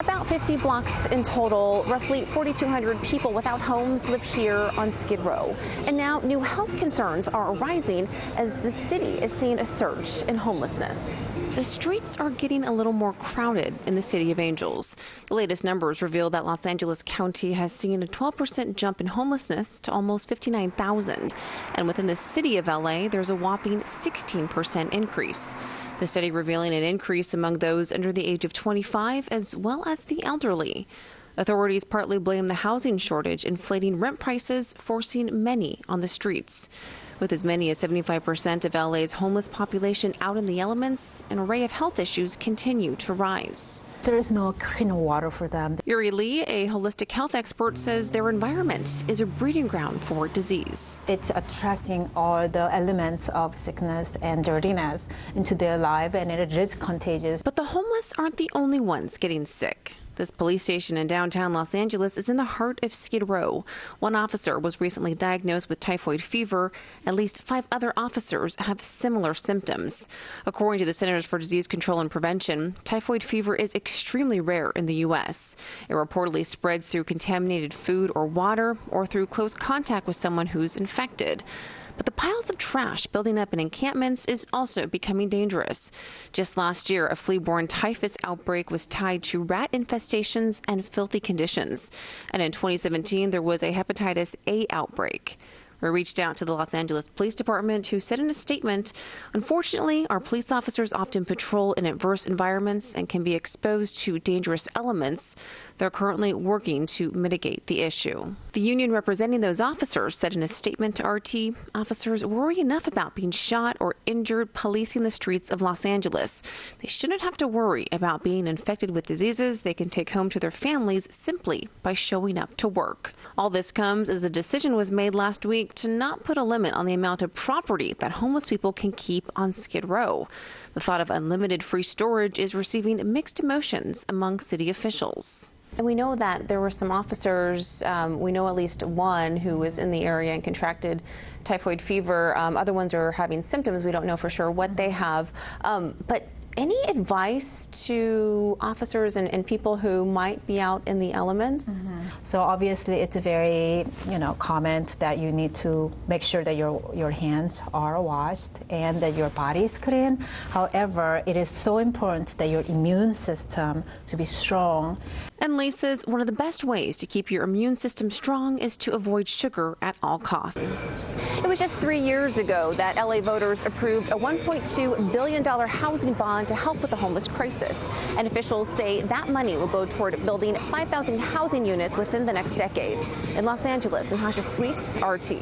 About 50 blocks in total, roughly 4,200 people without homes live here on Skid Row. And now new health concerns are arising as the city is seeing a surge in homelessness. The streets are getting a little more crowded in the City of Angels. The latest numbers reveal that Los Angeles County has seen a 12% jump in homelessness to almost 59,000. And within the city of LA, there's a whopping 16% increase. The study revealing an increase among those under the age of 25 as well as the elderly. Authorities partly blame the housing shortage, inflating rent prices, forcing many on the streets. With as many as 75% of LA's homeless population out in the elements, an array of health issues continue to rise. There is no clean water for them. Yuri Lee, a holistic health expert, says their environment is a breeding ground for disease. It's attracting all the elements of sickness and dirtiness into their life, and it is contagious. But the homeless aren't the only ones getting sick. This police station in downtown Los Angeles is in the heart of Skid Row. One officer was recently diagnosed with typhoid fever. At least 5 other officers have similar symptoms. According to the Centers for Disease Control and Prevention, typhoid fever is extremely rare in the U.S. It reportedly spreads through contaminated food or water or through close contact with someone who's infected. But the piles of trash building up in encampments is also becoming dangerous. Just last year, a flea-borne typhus outbreak was tied to rat infestations and filthy conditions. And in 2017, there was a hepatitis A outbreak. We reached out to the Los Angeles Police Department, who said in a statement, "Unfortunately, our police officers often patrol in adverse environments and can be exposed to dangerous elements. They're currently working to mitigate the issue." The union representing those officers said in a statement to RT, "Officers worry enough about being shot or injured policing the streets of Los Angeles. They shouldn't have to worry about being infected with diseases they can take home to their families simply by showing up to work." All this comes as a decision was made last week to not put a limit on the amount of property that homeless people can keep on Skid Row. The thought of unlimited free storage is receiving mixed emotions among city officials. And we know that there were some officers, we know at least one who was in the area and contracted typhoid fever. Other ones are having symptoms. We don't know for sure what they have. But any advice to officers and people who might be out in the elements? So obviously it's a very, common that you need to make sure that your hands are washed and that your body is clean. However, it is so important that your immune system to be strong. And Lee says one of the best ways to keep your immune system strong is to avoid sugar at all costs. It was just 3 years ago that LA voters approved a $1.2 billion housing bond to help with the homeless crisis. And officials say that money will go toward building 5,000 housing units within the next decade. In Los Angeles, Natasha Sweet, RT.